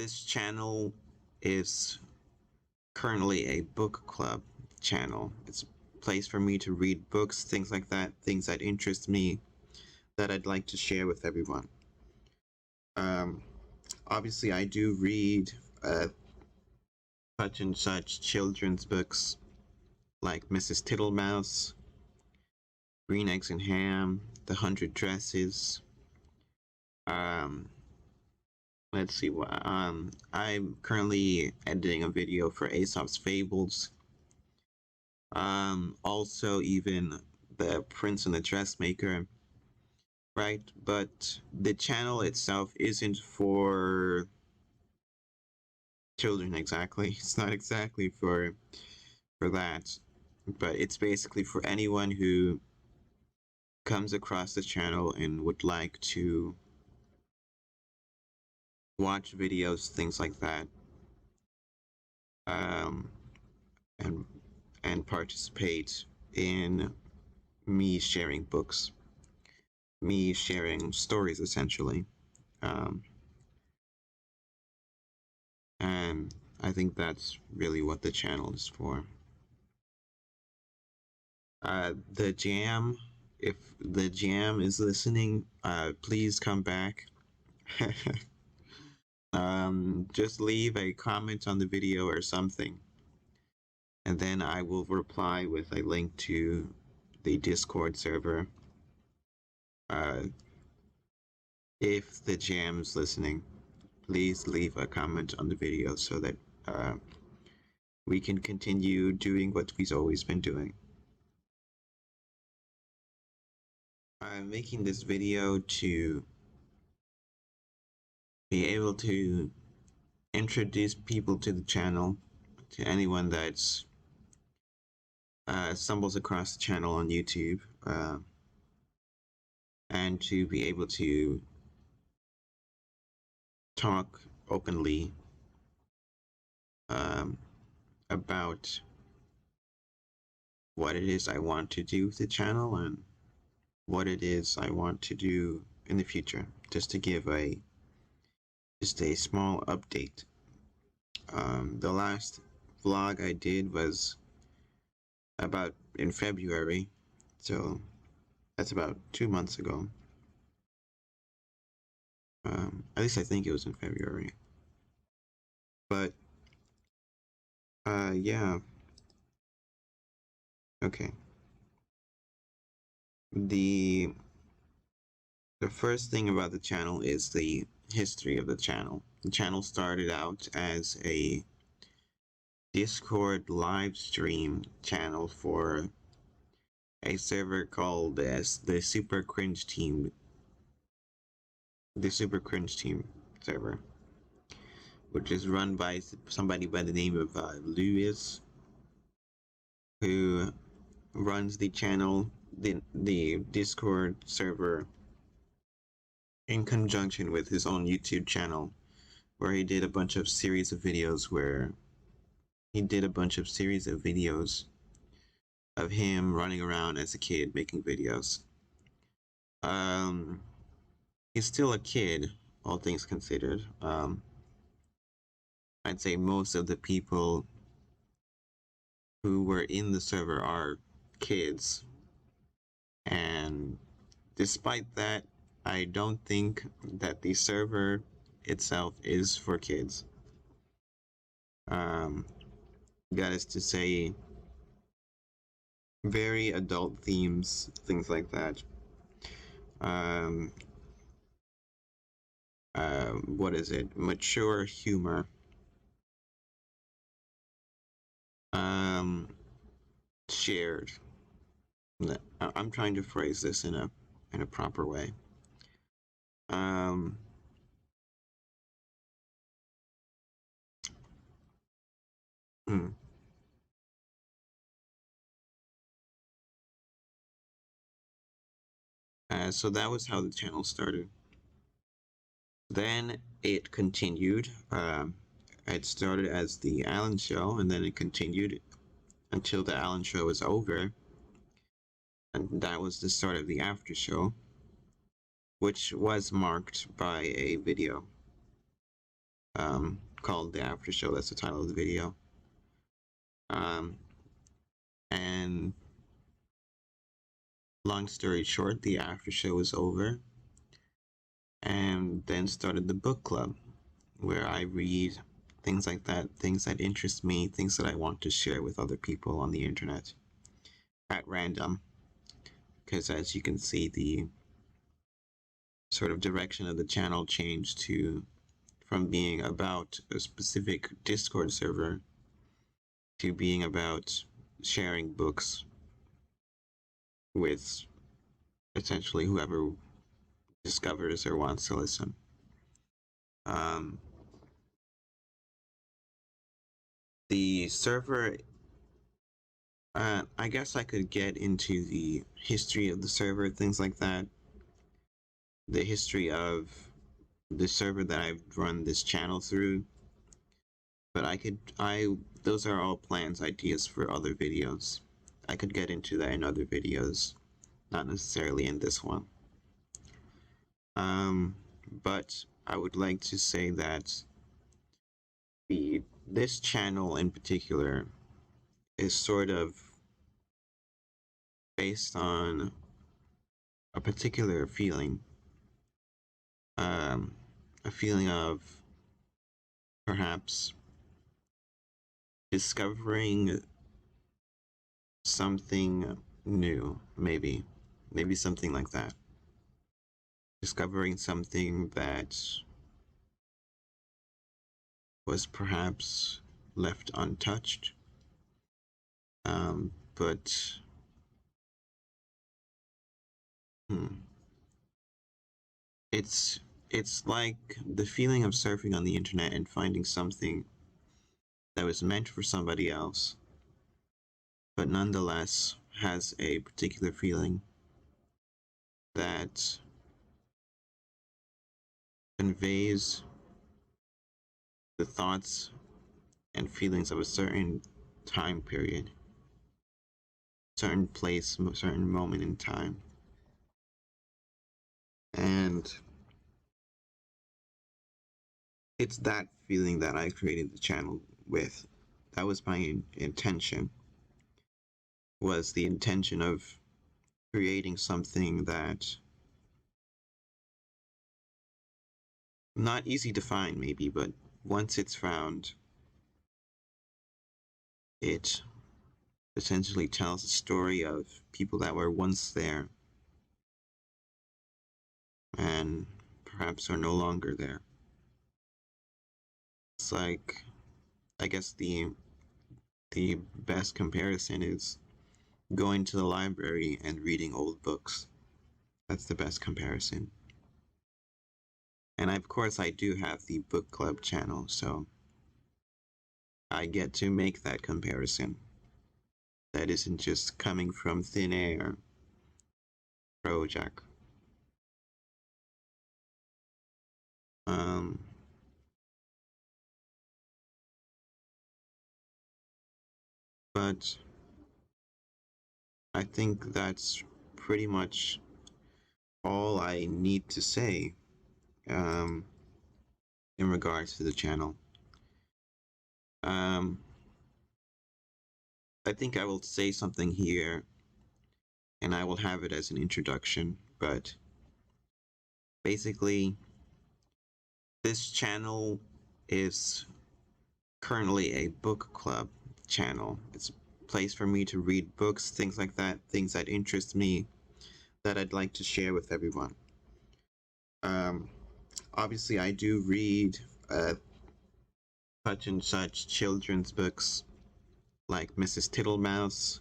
This channel is currently a book club channel. It's a place for me to read books, things like that, things that interest me that I'd like to share with everyone. Um, Obviously, I do read such and such children's books like Mrs. Tittlemouse, Green Eggs and Ham, The 100 Dresses. Um, let's see what. I'm currently editing a video for Aesop's Fables. Also even The Prince and the Dressmaker, right? But the channel itself isn't for children exactly. It's not exactly for that, but it's basically for anyone who comes across the channel and would like to watch videos, things like that, um, and participate in me sharing books, me sharing stories, essentially. Um, and I think that's really what the channel is for. The Jam, if the Jam is listening, please come back. Just leave a comment on the video or something, and then I will reply with a link to the Discord server. If the Jam's listening, please leave a comment on the video so that we can continue doing what we've always been doing. I'm making this video to be able to introduce people to the channel, to anyone that's stumbles across the channel on YouTube, and to be able to talk openly about what it is I want to do with the channel and what it is I want to do in the future, just to give a small update. The last vlog I did was about in February, so that's about 2 months ago. At least I think it was in February. But yeah. Okay. The first thing about the channel is the history of the channel. The channel started out as a Discord live stream channel for a server called as the Super Cringe Team. The Super Cringe Team server, which is run by somebody by the name of Lewis, who runs the channel, the Discord server, in conjunction with his own YouTube channel, where he did a bunch of series of videos of him running around as a kid making videos. He's still a kid, all things considered. I'd say most of the people who were in the server are kids, and despite that, I don't think that the server itself is for kids. That is to say, very adult themes, things like that. What is it? Mature humor. Shared. I'm trying to phrase this in a proper way. So that was how the channel started. Then it continued. It started as the Alan Show, and then it continued until the Alan Show was over. And that was the start of the After Show, which was marked by a video. called The After Show. That's the title of the video. And long story short, the after show was over, and then started the book club, where I read things like that, things that interest me, things that I want to share with other people on the internet at random. Because as you can see, the sort of direction of the channel changed from being about a specific Discord server to being about sharing books with essentially whoever discovers or wants to listen. The server, I guess I could get into the history of the server, things like that. The history of the server that I've run this channel through. But those are all plans, ideas for other videos. I could get into that in other videos, not necessarily in this one. But I would like to say that this channel in particular is sort of based on a particular feeling. A feeling of perhaps discovering something new, maybe something like that. Discovering something that was perhaps left untouched, but it's like the feeling of surfing on the internet and finding something that was meant for somebody else, but nonetheless has a particular feeling that conveys the thoughts and feelings of a certain time period, certain place, certain moment in time. And it's that feeling that I created the channel with. That was my intention. Was the intention of creating something that not easy to find maybe, but once it's found, it essentially tells a story of people that were once there and perhaps are no longer there. It's like, I guess the best comparison is going to the library and reading old books. That's the best comparison. And of course I do have the book club channel, so I get to make that comparison. That isn't just coming from thin air. Project. But I think that's pretty much all I need to say in regards to the channel. I think I will say something here and I will have it as an introduction, but basically this channel is currently a book club channel. It's a place for me to read books, things like that, things that interest me that I'd like to share with everyone. Obviously I do read such and such children's books like Mrs. Tittlemouse,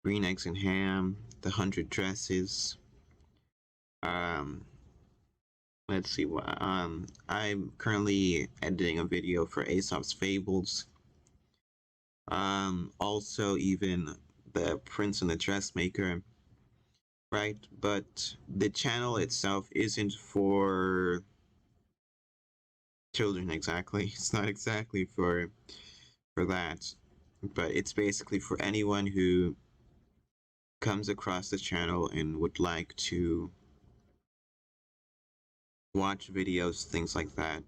Green Eggs and Ham, The 100 Dresses. Let's see what I'm currently editing a video for Aesop's Fables. Also even The Prince and the Dressmaker, right? But the channel itself isn't for children exactly. It's not exactly for that, but it's basically for anyone who comes across the channel and would like to watch videos, things like that.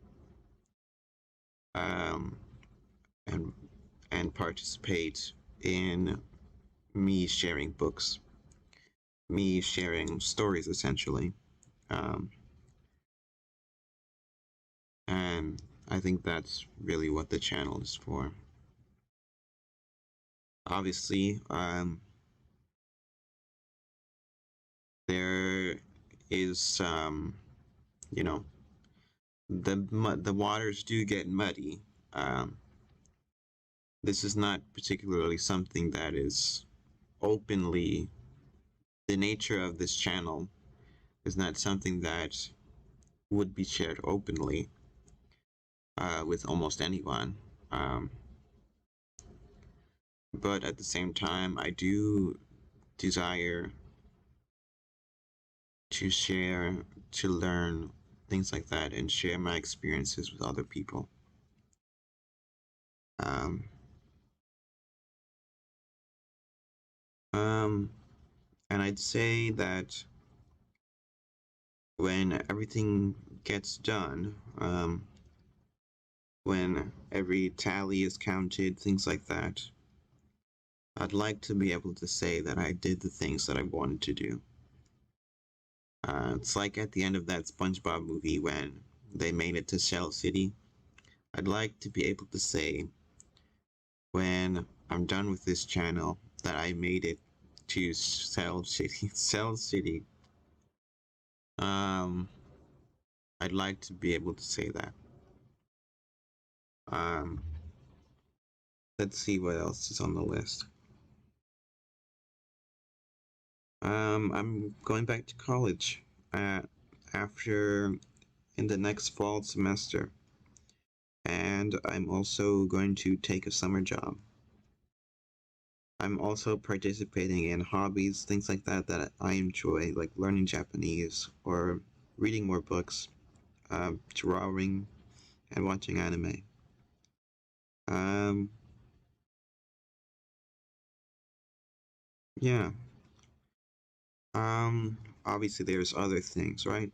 um, and and participate in me sharing books, me sharing stories essentially. Um, and I think that's really what the channel is for. Obviously, there is, you know, the waters do get muddy. Um, this is not particularly something that is openly, the nature of this channel is not something that would be shared openly with almost anyone. Um, but at the same time, I do desire to share, to learn things like that, and share my experiences with other people. Um, um, and I'd say that when everything gets done, when every tally is counted, things like that, I'd like to be able to say that I did the things that I wanted to do. It's like at the end of that SpongeBob movie when they made it to Shell City. I'd like to be able to say when I'm done with this channel that I made it to Shell City. Shell City. Um, I'd like to be able to say that. Um, let's see what else is on the list. I'm going back to college after in the next fall semester, and I'm also going to take a summer job. I'm also participating in hobbies, things like that that I enjoy, like learning Japanese or reading more books, drawing, and watching anime. Um, yeah. Obviously, there's other things, right?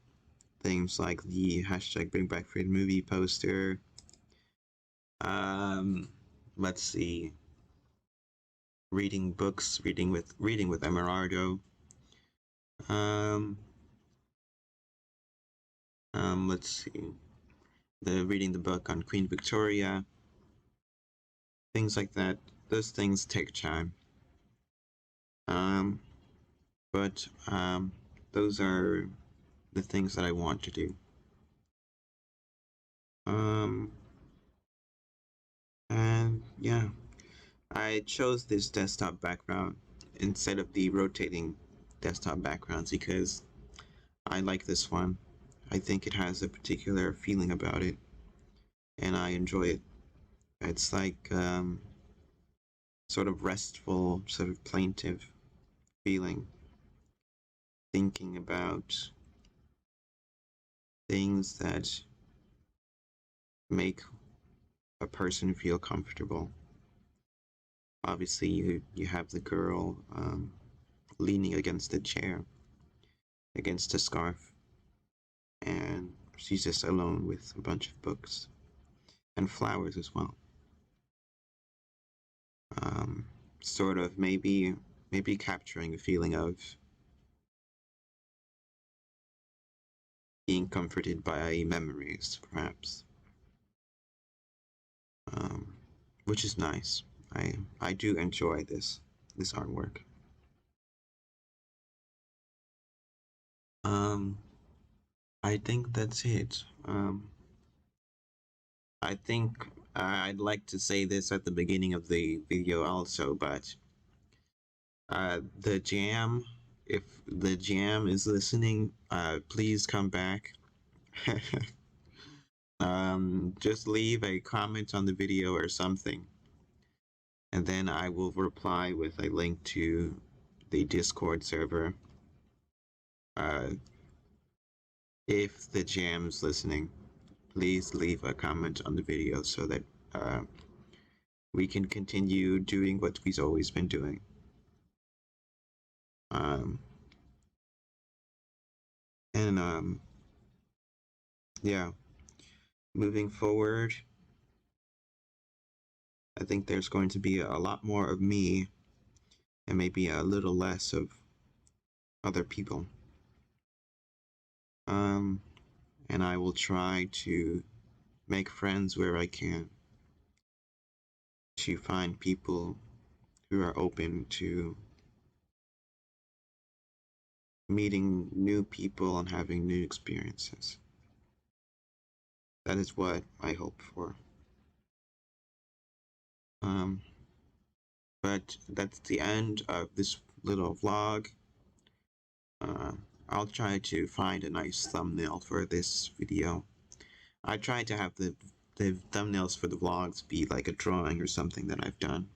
Things like the hashtag Bring Back Freedom movie poster. Um, let's see, reading books, reading with Emerardo. Um, let's see, the reading the book on Queen Victoria. Things like that. Those things take time. Um, but those are the things that I want to do. Um, and yeah, I chose this desktop background instead of the rotating desktop backgrounds because I like this one. I think it has a particular feeling about it, and I enjoy it. It's like sort of restful, sort of plaintive feeling, thinking about things that make a person feel comfortable. Obviously, you have the girl leaning against a chair, against a scarf, and she's just alone with a bunch of books and flowers as well. Um, sort of maybe capturing a feeling of being comforted by memories, perhaps, um, which is nice. I do enjoy this artwork. Um, I think that's it. I think I'd like to say this at the beginning of the video also, but the jam, if the jam is listening, please come back. Just leave a comment on the video or something, and then I will reply with a link to the Discord server. Uh, if the jam's listening, please leave a comment on the video so that uh, we can continue doing what we've always been doing. Um, and yeah, moving forward, I think there's going to be a lot more of me and maybe a little less of other people. And I will try to make friends where I can, to find people who are open to meeting new people and having new experiences. That is what I hope for. But that's the end of this little vlog. I'll try to find a nice thumbnail for this video. I tried to have the thumbnails for the vlogs be like a drawing or something that I've done.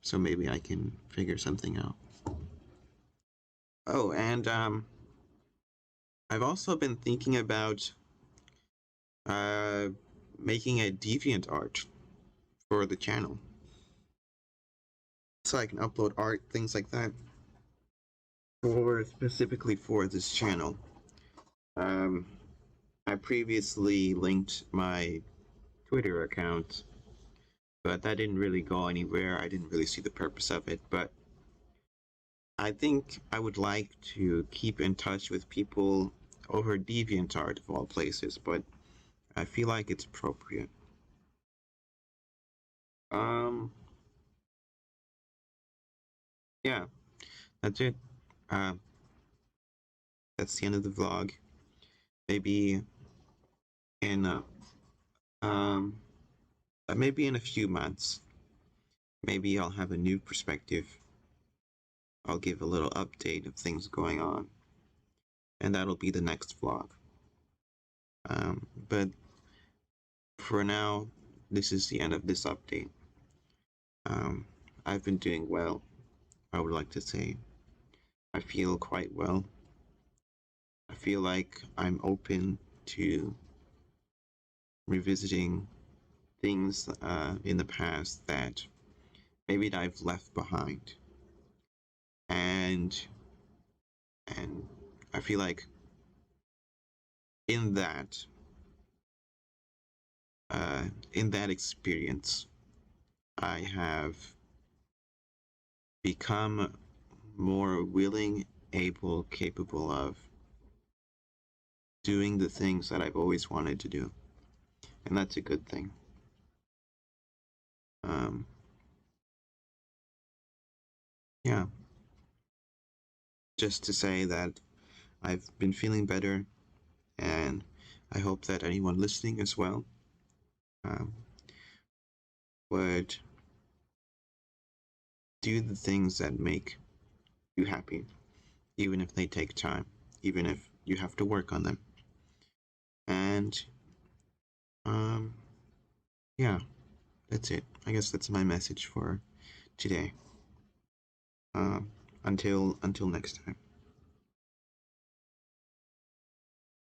So maybe I can figure something out. Oh, and I've also been thinking about making a DeviantArt for the channel, so I can upload art, things like that, or specifically for this channel. I previously linked my Twitter account, but that didn't really go anywhere. I didn't really see the purpose of it, but I think I would like to keep in touch with people over DeviantArt of all places, but I feel like it's appropriate. Yeah, that's it. Uh, that's the end of the vlog. Maybe in um, maybe in a few months, maybe I'll have a new perspective. I'll give a little update of things going on, and that'll be the next vlog. But for now, this is the end of this update. I've been doing well, I would like to say. I feel quite well. I feel like I'm open to revisiting things in the past that maybe I've left behind. And I feel like in that experience, I have become more willing, able, capable of doing the things that I've always wanted to do. And that's a good thing. Yeah. Just to say that I've been feeling better, and I hope that anyone listening as well would do the things that make you happy, even if they take time, even if you have to work on them. And yeah, that's it. I guess that's my message for today. Until next time.